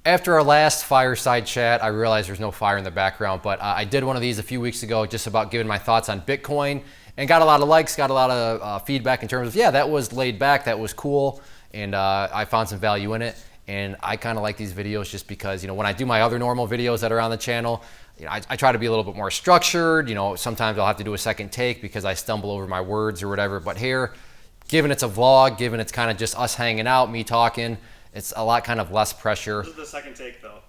After our last fireside chat, I realized there's no fire in the background, but I did one of these a few weeks ago just about giving my thoughts on Bitcoin and got a lot of likes, got a lot of feedback in terms of, yeah, that was laid back, that was cool, and I found some value in it. And I kind of like these videos just because, when I do my other normal videos that are on the channel, I try to be a little bit more structured. Sometimes I'll have to do a second take because I stumble over my words or whatever. But here, given it's a vlog, given it's kind of just us hanging out, me talking, it's a lot kind of less pressure. This is the second take though.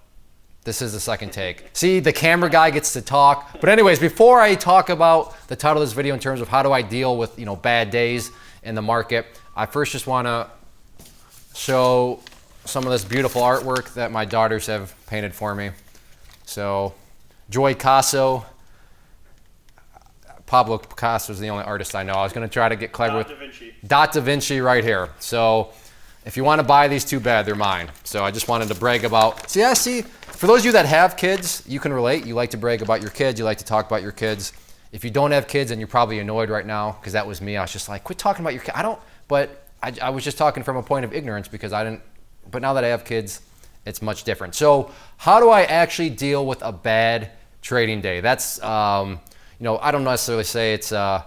This is the second take. See, the camera guy gets to talk. But anyways, before I talk about the title of this video in terms of how do I deal with, bad days in the market, I first just want to show some of this beautiful artwork that my daughters have painted for me. So, Joy Casso. Pablo Picasso is the only artist I know. I was going to try to get clever with Dot Da Vinci right here. So, if you want to buy these, too bad, they're mine. So I just wanted to brag about. See, for those of you that have kids, you can relate. You like to brag about your kids. You like to talk about your kids. If you don't have kids, and you're probably annoyed right now, because that was me. I was just like, quit talking about your kids. I was just talking from a point of ignorance because I didn't. But now that I have kids, it's much different. So how do I actually deal with a bad trading day? That's, I don't necessarily say it's a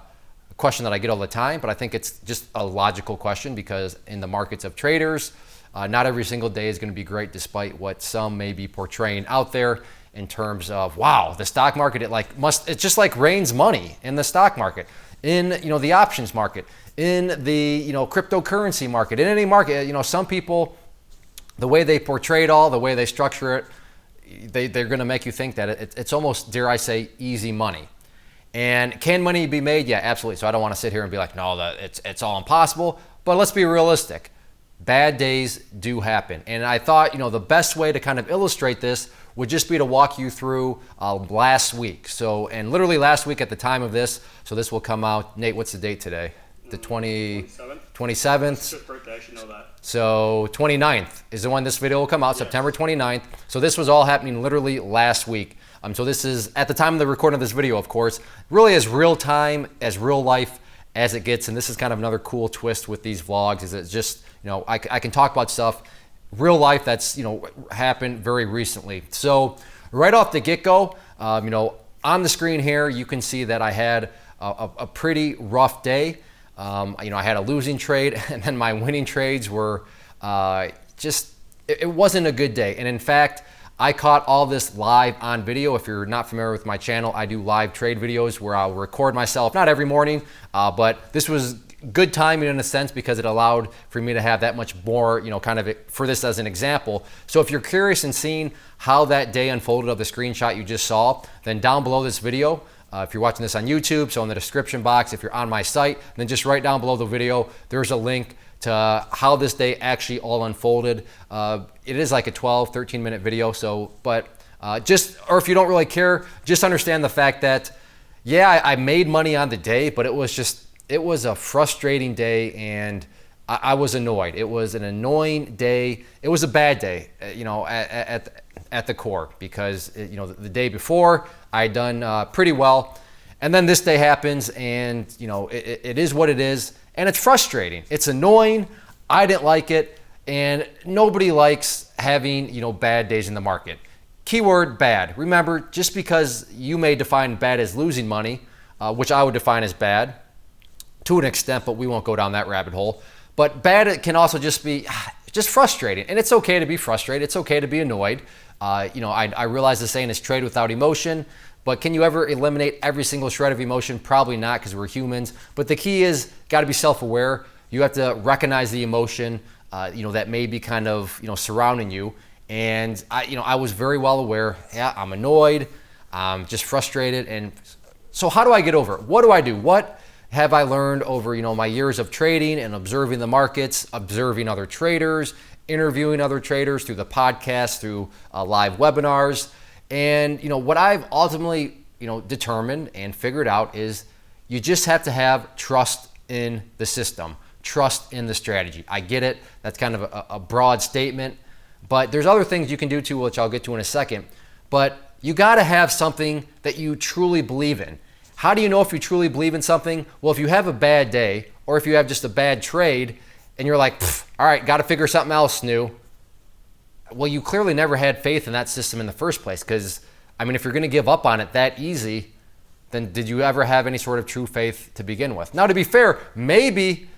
question that I get all the time, but I think it's just a logical question because in the markets of traders, not every single day is going to be great despite what some may be portraying out there in terms of, wow, the stock market, it's just like rains money in the stock market, in, the options market, in the, cryptocurrency market, in any market. Some people, the way they portray it all, the way they structure it, they're going to make you think that it's almost, dare I say, easy money. And can money be made? Yeah, absolutely. So I don't want to sit here and be like, no, it's all impossible. But let's be realistic. Bad days do happen. And I thought, the best way to kind of illustrate this would just be to walk you through last week. So, and literally last week at the time of this, so this will come out, Nate, what's the date today? The 27th. It's his birthday, I should know that. So 29th is the one this video will come out, yes. September 29th. So this was all happening literally last week. So this is, at the time of the recording of this video, of course, really as real time, as real life as it gets. And this is kind of another cool twist with these vlogs is it's just, I can talk about stuff, real life that's, happened very recently. So right off the get-go, on the screen here, you can see that I had a pretty rough day. I had a losing trade and then my winning trades were it wasn't a good day. And in fact, I caught all this live on video. If you're not familiar with my channel, I do live trade videos where I'll record myself, not every morning, but this was good timing in a sense because it allowed for me to have that much more, kind of for this as an example. So if you're curious in seeing how that day unfolded of the screenshot you just saw, then down below this video, if you're watching this on YouTube, so in the description box, if you're on my site, then just right down below the video, there's a link to how this day actually all unfolded. It is like a 12, 13-minute video, or if you don't really care, just understand the fact that, yeah, I made money on the day, but it was a frustrating day and I was annoyed. It was an annoying day. It was a bad day, at the core because, the day before I had done pretty well. And then this day happens and, it is what it is. And it's frustrating. It's annoying. I didn't like it. And nobody likes having, bad days in the market. Keyword bad. Remember, just because you may define bad as losing money, which I would define as bad to an extent, but we won't go down that rabbit hole. But bad, it can also just be just frustrating. And it's okay to be frustrated. It's okay to be annoyed. I realize the saying is trade without emotion. But can you ever eliminate every single shred of emotion? Probably not because we're humans. But the key is got to be self-aware. You have to recognize the emotion, that may be kind of, surrounding you. And I was very well aware. Yeah, I'm annoyed. I'm just frustrated. And so how do I get over it? What do I do? What have I learned over, my years of trading and observing the markets, observing other traders, interviewing other traders through the podcast, through live webinars? And, what I've ultimately, determined and figured out is you just have to have trust in the system, trust in the strategy. I get it. That's kind of a broad statement, but there's other things you can do too, which I'll get to in a second. But you got to have something that you truly believe in. How do you know if you truly believe in something? Well, if you have a bad day or if you have just a bad trade and you're like, all right, got to figure something else new. well, you clearly never had faith in that system in the first place, because, I mean, if you're going to give up on it that easy, then did you ever have any sort of true faith to begin with? Now, to be fair, maybe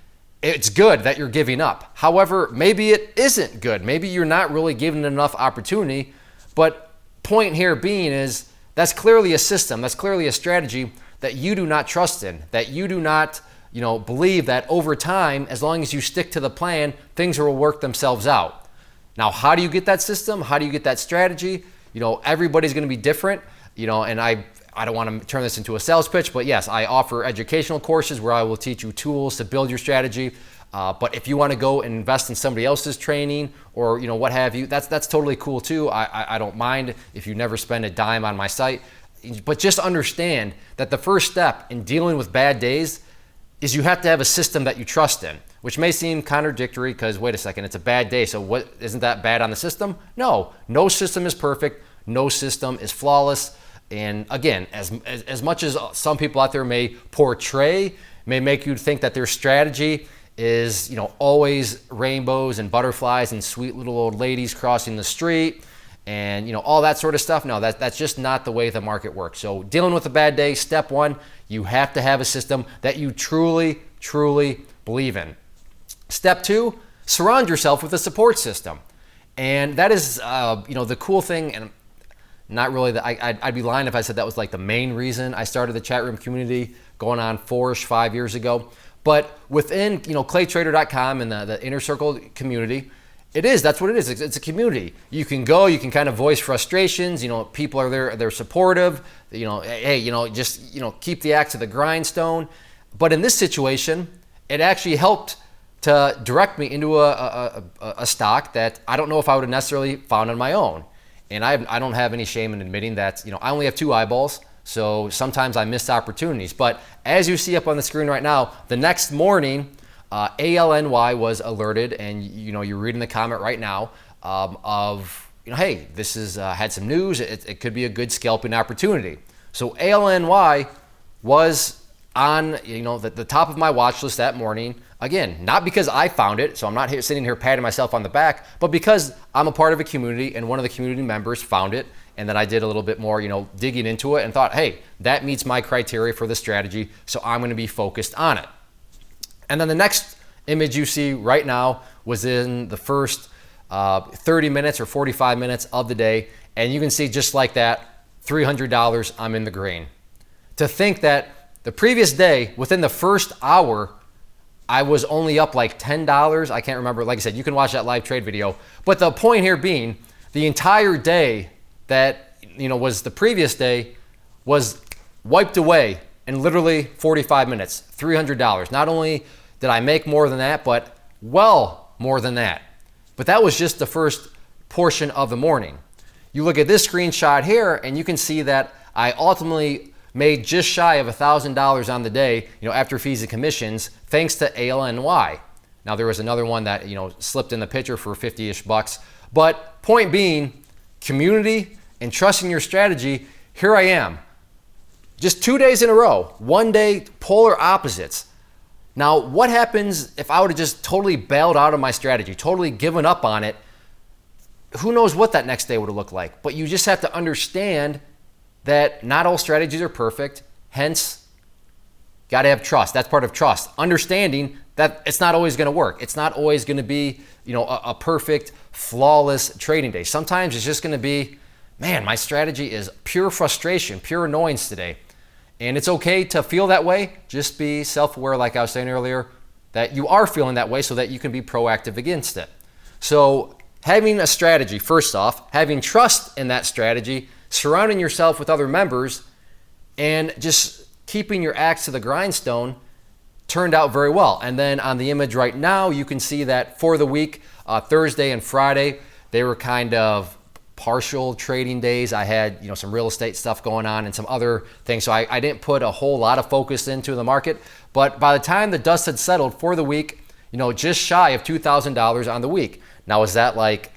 it's good that you're giving up. However, maybe it isn't good. Maybe you're not really given enough opportunity. But point here being is that's clearly a system, that's clearly a strategy that you do not trust in, that you do not, believe that over time, as long as you stick to the plan, things will work themselves out. Now, how do you get that system? How do you get that strategy? Everybody's going to be different, and I don't want to turn this into a sales pitch, but yes, I offer educational courses where I will teach you tools to build your strategy. But if you want to go and invest in somebody else's training or what have you, that's totally cool too. I don't mind if you never spend a dime on my site. But just understand that the first step in dealing with bad days is you have to have a system that you trust in, which may seem contradictory because wait a second, it's a bad day. So what, isn't that bad on the system? No system is perfect. No system is flawless. And again, as much as some people out there may portray, may make you think that their strategy is, always rainbows and butterflies and sweet little old ladies crossing the street and, all that sort of stuff. No, that's just not the way the market works. So dealing with a bad day, step one, you have to have a system that you truly, truly believe in. Step two, surround yourself with a support system. And that is, the cool thing, and not really, I'd be lying if I said that was like the main reason I started the chat room community going on 5 years ago. But within, claytrader.com and the Inner Circle community, that's what it is. It's a community. You can go, you can kind of voice frustrations. People are there, they're supportive. Hey, just, keep the axe to the grindstone. But in this situation, it actually helped to direct me into a stock that I don't know if I would have necessarily found on my own. And I don't have any shame in admitting that, I only have 2 eyeballs. So sometimes I miss opportunities. But as you see up on the screen right now, the next morning, ALNY was alerted, and you're reading the comment right now of hey, this is had some news. It could be a good scalping opportunity. So ALNY was on the top of my watch list that morning. Again, not because I found it, so I'm not sitting here patting myself on the back, but because I'm a part of a community and one of the community members found it, and then I did a little bit more digging into it and thought, hey, that meets my criteria for the strategy, so I'm going to be focused on it. And then the next image you see right now was in the first 30 minutes or 45 minutes of the day, and you can see just like that, $300, I'm in the green. To think that the previous day, within the first hour, I was only up like $10. I can't remember. Like I said, you can watch that live trade video. But the point here being, the entire day that was the previous day was wiped away in literally 45 minutes, $300. Not only did I make more than that, but well more than that. But that was just the first portion of the morning. You look at this screenshot here, and you can see that I ultimately made just shy of $1,000 on the day, after fees and commissions, thanks to ALNY. Now there was another one that, slipped in the picture for 50-ish bucks. But point being, community and trusting your strategy, here I am. Just 2 days in a row, one day, polar opposites. Now, what happens if I would have just totally bailed out of my strategy, totally given up on it? Who knows what that next day would have looked like? But you just have to understand that not all strategies are perfect. Hence, got to have trust. That's part of trust. Understanding that it's not always going to work. It's not always going to be, a perfect, flawless trading day. Sometimes it's just going to be, man, my strategy is pure frustration, pure annoyance today. And it's okay to feel that way. Just be self-aware, like I was saying earlier, that you are feeling that way so that you can be proactive against it. So having a strategy, first off, having trust in that strategy, surrounding yourself with other members, and just keeping your axe to the grindstone turned out very well. And then on the image right now, you can see that for the week, Thursday and Friday, they were kind of partial trading days. I had some real estate stuff going on and some other things, so I didn't put a whole lot of focus into the market. But by the time the dust had settled for the week, just shy of $2,000 on the week. Now, is that like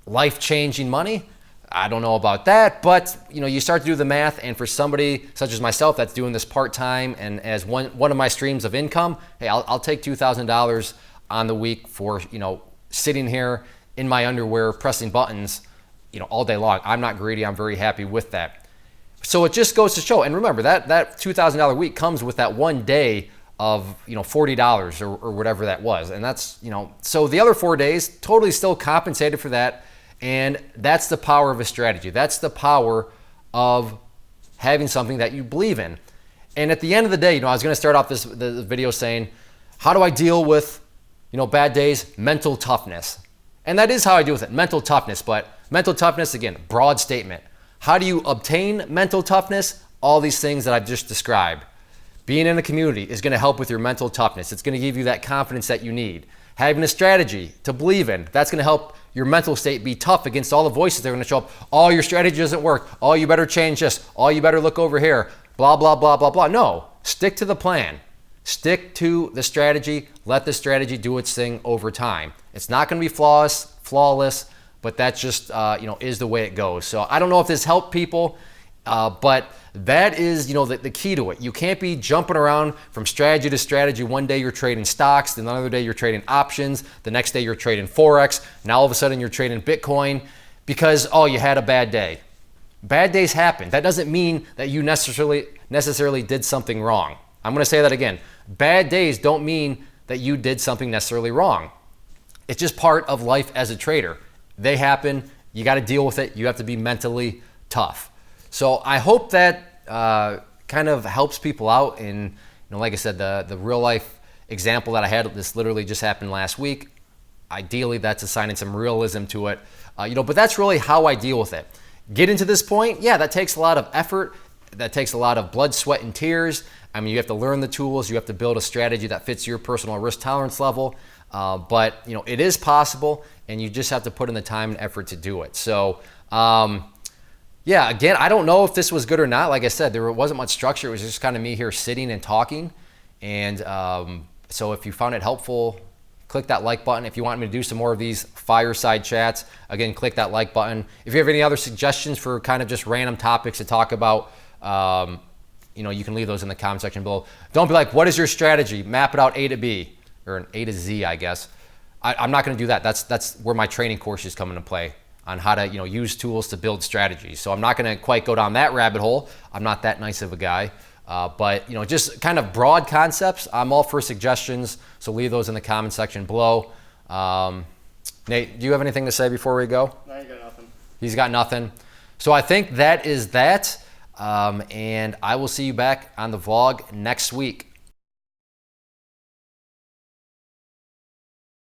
life-changing money? I don't know about that, but you start to do the math, and for somebody such as myself that's doing this part-time and as one of my streams of income, hey, I'll take $2,000 on the week for sitting here in my underwear pressing buttons, all day long. I'm not greedy. I'm very happy with that. So it just goes to show. And remember that $2,000 week comes with that one day of $40 or whatever that was. And that's, so the other 4 days totally still compensated for that. And that's the power of a strategy. That's the power of having something that you believe in. And at the end of the day, I was going to start off the video saying, how do I deal with, bad days? Mental toughness. And that is how I deal with it, mental toughness. But mental toughness, again, broad statement. How do you obtain mental toughness? All these things that I've just described. Being in a community is going to help with your mental toughness. It's going to give you that confidence that you need. Having a strategy to believe in, that's going to help your mental state be tough against all the voices that are going to show up. Oh, your strategy doesn't work. Oh, you better change this. Oh, you better look over here. Blah, blah, blah, blah, blah. No, stick to the plan. Stick to the strategy. Let the strategy do its thing over time. It's not going to be flawless, but that's just, is the way it goes. So I don't know if this helped people, but that is, the key to it. You can't be jumping around from strategy to strategy. One day you're trading stocks, then another day you're trading options, the next day you're trading Forex, now all of a sudden you're trading Bitcoin because, you had a bad day. Bad days happen. That doesn't mean that you necessarily did something wrong. I'm going to say that again. Bad days don't mean that you did something necessarily wrong. It's just part of life as a trader. They happen. You got to deal with it. You have to be mentally tough. So I hope that kind of helps people out. And like I said, the real life example that I had, this literally just happened last week. Ideally, that's assigning some realism to it. But that's really how I deal with it. Getting to this point, that takes a lot of effort. That takes a lot of blood, sweat, and tears. I mean, you have to learn the tools. You have to build a strategy that fits your personal risk tolerance level. But it is possible, and you just have to put in the time and effort to do it. So, again, I don't know if this was good or not. Like I said, there wasn't much structure. It was just kind of me here sitting and talking. And so if you found it helpful, click that like button. If you want me to do some more of these fireside chats, again, click that like button. If you have any other suggestions for kind of just random topics to talk about, you can leave those in the comment section below. Don't be like, what is your strategy? Map it out A to B, or an A to Z, I guess. I'm not going to do that. That's where my training courses come into play on how to use tools to build strategies. So I'm not going to quite go down that rabbit hole. I'm not that nice of a guy. But just kind of broad concepts. I'm all for suggestions. So leave those in the comment section below. Nate, do you have anything to say before we go? I ain't got nothing. He's got nothing. So I think that is that. And I will see you back on the vlog next week.